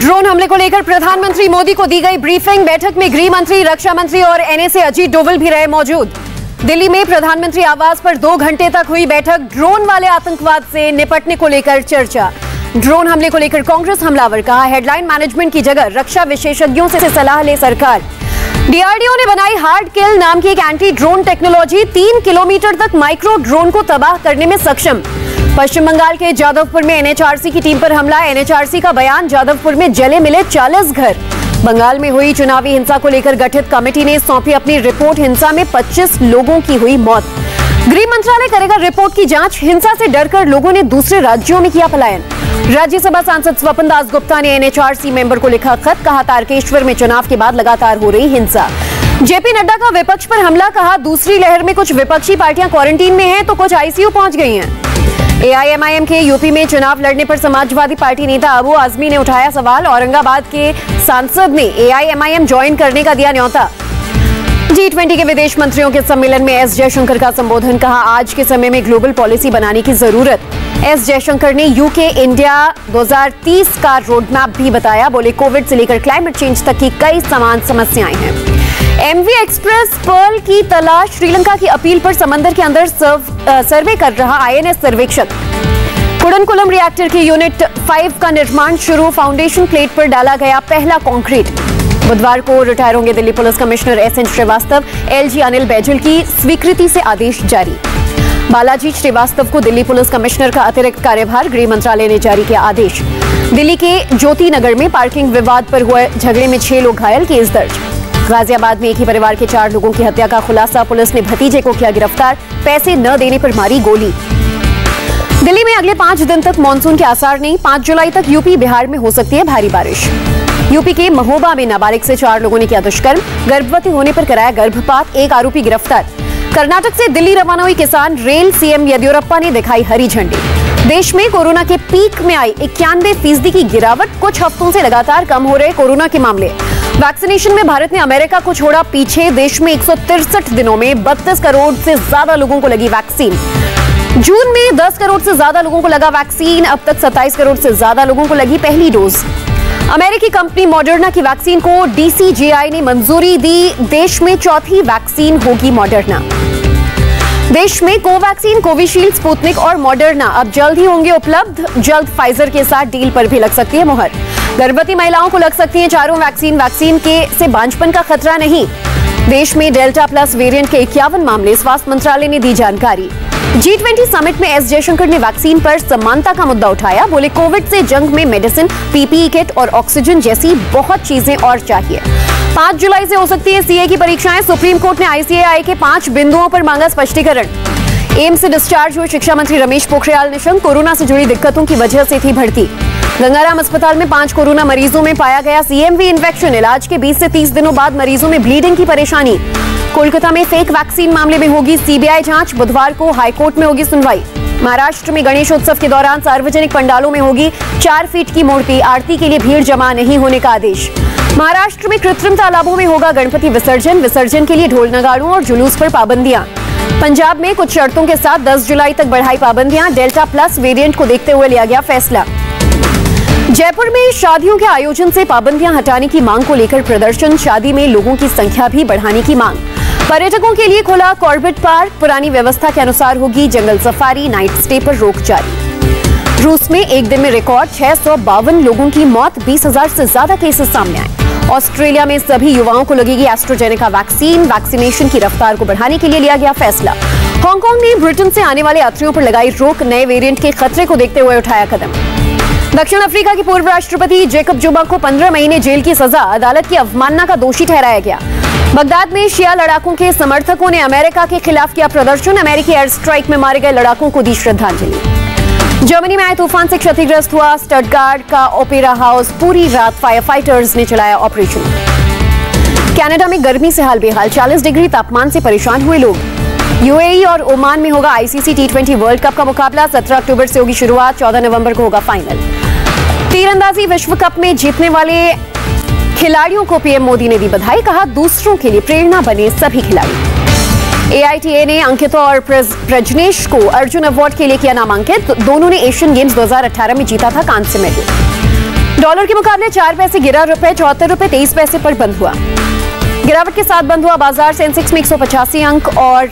Drone हमले को लेकर प्रधानमंत्री मोदी को दी गई ब्रीफिंग। बैठक में गृह मंत्री, रक्षा मंत्री और एनएसए अजीत डोवल भी रहे मौजूद। दिल्ली में प्रधानमंत्री आवास पर 2 घंटे तक हुई बैठक। ड्रोन वाले आतंकवाद से निपटने को लेकर चर्चा। ड्रोन हमले को लेकर कांग्रेस हमलावर, कहा हेडलाइन मैनेजमेंट की जगह रक्षा विशेषज्ञों से सलाह ले सरकार। डीआरडीओ ने बनाई हार्ड किल नाम की एक एंटी ड्रोन टेक्नोलॉजी, 3 किलोमीटर तक माइक्रो ड्रोन को तबाह करने में सक्षम। पश्चिम बंगाल के जादवपुर में एनएचआरसी की टीम पर हमला। एनएचआरसी का बयान, जादवपुर में जले मिले 40 घर। बंगाल में हुई चुनावी हिंसा को लेकर गठित कमेटी ने सौंपी अपनी रिपोर्ट। हिंसा में 25 लोगों की हुई मौत। गृह मंत्रालय करेगा रिपोर्ट की जांच। हिंसा से डरकर लोगों ने दूसरे राज्यों में किया पलायन। राज्यसभा सांसद स्वपन दास गुप्ता ने एनएचआरसी मेंबर को लिखा खत, कहा तारकेश्वर में चुनाव के बाद लगातार हो रही हिंसा। जेपी नड्डा का विपक्ष पर हमला, कहा दूसरी लहर में कुछ विपक्षी पार्टियां क्वारंटीन में हैं तो कुछ आईसीयू पहुंच गई हैं। एआईएमआईएम के यूपी में चुनाव लड़ने पर समाजवादी पार्टी नेता अबू आजमी ने उठाया सवाल। औरंगाबाद के सांसद ने एआईएमआईएम ज्वाइन करने का दिया न्योता। G20 के विदेश मंत्रियों के सम्मेलन में एस जयशंकर का संबोधन, कहा आज के समय में ग्लोबल पॉलिसी बनाने की जरूरत। एस जयशंकर ने यूके इंडिया 2030 का रोडमैप भी बताया। बोले कोविड से लेकर क्लाइमेट चेंज तक की कई समान समस्याएं हैं। एमवी एक्सप्रेस पर्ल की तलाश, श्रीलंका की अपील पर समंदर के अंदर सर्वे कर रहा आईएनएस सर्वेक्षक। कुडनकुलम रिएक्टर के यूनिट 5 का निर्माण शुरू। फाउंडेशन प्लेट पर डाला गया पहला कंक्रीट। बुधवार को रिटायर होंगे Delhi police commissioner SN Shrivastava. LG Anil Baijal की स्वीकृति से आदेश जारी। बालाजी श्रीवास्तव को दिल्ली पुलिस कमिश्नर का अतिरिक्त कार्यभार, गृह मंत्रालय ने जारी किया आदेश। दिल्ली के ज्योति नगर में पार्किंग विवाद पर हुए झगड़े में 6 लोग घायल, केस दर्ज। गाजियाबाद में एक ही परिवार के 4 लोगों की हत्या का खुलासा, पुलिस ने भतीजे को किया गिरफ्तार, पैसे न देने पर मारी गोली। दिल्ली में अगले 5 दिन तक मानसून के आसार नहीं। 5 जुलाई तक यूपी बिहार में हो सकती है भारी बारिश। यूपी के महोबा में नाबालिग से 4 लोगों ने किया दुष्कर्म, गर्भवती होने पर कराया गर्भपात, 1 आरोपी गिरफ्तार। कर्नाटक से दिल्ली रवाना हुई किसान रेल, सीएम येदियुरप्पा ने दिखाई हरी झंडी। देश में कोरोना के पीक में आई 91% की गिरावट, कुछ हफ्तों से लगातार कम हो रहे कोरोना के मामले। वैक्सीनेशन में भारत ने अमेरिका को छोड़ा पीछे। देश में 163 दिनों में 32 करोड़ से ज्यादा लोगों को लगी वैक्सीन। जून में 10 करोड़ से ज्यादा लोगों को लगा वैक्सीन। अब तक 27 करोड़ से ज्यादा लोगों को लगी पहली डोज। अमेरिकी कंपनी मॉडर्ना की वैक्सीन को डीसीजीआई ने मंजूरी दी। देश में 4थी वैक्सीन होगी मॉडर्ना। देश में कोवैक्सीन, कोविशील्ड, स्पुतनिक और मॉडर्ना अब जल्द ही होंगे उपलब्ध। जल्द फाइजर के साथ डील पर भी लग सकती है मुहर। गर्भवती महिलाओं को लग सकती हैं चारों वैक्सीन के से बांझपन का खतरा नहीं। देश में डेल्टा प्लस वेरिएंट के 51 मामले, स्वास्थ्य मंत्रालय ने दी जानकारी। G20 समिट में एस जयशंकर ने वैक्सीन पर समानता का मुद्दा उठाया। बोले कोविड से जंग में मेडिसिन, पीपीई किट और ऑक्सीजन जैसी बहुत चीजें और चाहिए। 5 जुलाई से हो सकती है सीए की परीक्षाएं। सुप्रीम कोर्ट ने आईसीएआई के 5 बिंदुओं पर मांगा स्पष्टीकरण। एम्स से डिस्चार्ज हुए शिक्षा मंत्री रमेश पोखरियाल निशंक, कोरोना से जुड़ी दिक्कतों की वजह से थी भर्ती। गंगाराम अस्पताल में 5 कोरोना मरीजों में पाया गया सीएमवी इन्फेक्शन। इलाज के 20 से 30 दिनों बाद मरीजों में ब्लीडिंग की परेशानी। कोलकाता में फेक वैक्सीन मामले में होगी सीबीआई जांच। बुधवार को हाईकोर्ट में होगी सुनवाई। महाराष्ट्र में गणेशोत्सव के दौरान सार्वजनिक पंडालों में होगी 4 फीट की मूर्ति। आरती के लिए भीड़ जमा नहीं होने का आदेश। महाराष्ट्र में कृत्रिम तालाबों में होगा गणपति विसर्जन। विसर्जन के लिए ढोल नगाड़ों और जुलूस पर पाबंदियां। पंजाब में कुछ शर्तों के साथ 10 जुलाई तक बढ़ाई पाबंदियां। डेल्टा प्लस वेरिएंट को देखते हुए लिया गया फैसला। जयपुर में शादियों के आयोजन से पाबंदियां हटाने की मांग को लेकर प्रदर्शन। शादी में लोगों की संख्या भी बढ़ाने की मांग। पर्यटकों के लिए खुला कॉर्बेट पार्क, पुरानी व्यवस्था के अनुसार होगी जंगल सफारी। नाइट स्टे पर रोक जारी। रूस में एक दिन में रिकॉर्ड 652 लोगों की मौत, 20,000 से ज्यादा केसेस सामने आए। ऑस्ट्रेलिया में सभी युवाओं को लगेगी एस्ट्राजेनेका वैक्सीन। वैक्सीनेशन की रफ्तार को बढ़ाने के लिए लिया गया फैसला। हांगकांग ने ब्रिटेन से आने वाले यात्रियों पर लगाई रोक, नए वेरिएंट के खतरे को देखते हुए उठाया कदम। दक्षिण अफ्रीका के पूर्व राष्ट्रपति जेकब जुमा को 15 महीने जेल की सजा, अदालत की अवमानना का दोषी ठहराया गया। बगदाद में शिया लड़ाकों के समर्थकों ने अमेरिका के खिलाफ किया प्रदर्शन। अमेरिकी एयर स्ट्राइक में मारे गए लड़ाकों को दी श्रद्धांजलि। जर्मनी में आए तूफान से क्षतिग्रस्त हुआ स्टटगार्ट का ओपेरा हाउस। पूरी रात फायर फाइटर्स ने चलाया ऑपरेशन। कनाडा में गर्मी से हाल बेहाल, 40 डिग्री तापमान से परेशान हुए लोग। यूएई और ओमान में होगा आईसीसी T20 वर्ल्ड कप का मुकाबला। 17 अक्टूबर से होगी शुरुआत, 14 नवंबर को होगा फाइनल। तीरंदाजी विश्व कप में जीतने वाले खिलाड़ियों को पीएम मोदी ने दी बधाई। कहा दूसरों के लिए प्रेरणा बने सभी खिलाड़ी। एआईटीए ने अंकिता और प्रजनेश को अर्जुन अवार्ड के लिए किया नामांकित। दोनों ने एशियन गेम्स 2018 में जीता था कांस्य मेडल। डॉलर के मुकाबले 4 पैसे गिरा, रुपए 74 रुपए 23 पैसे पर बंद हुआ। गिरावट के साथ बंद हुआ बाजार। सेंसेक्स में 185 अंक और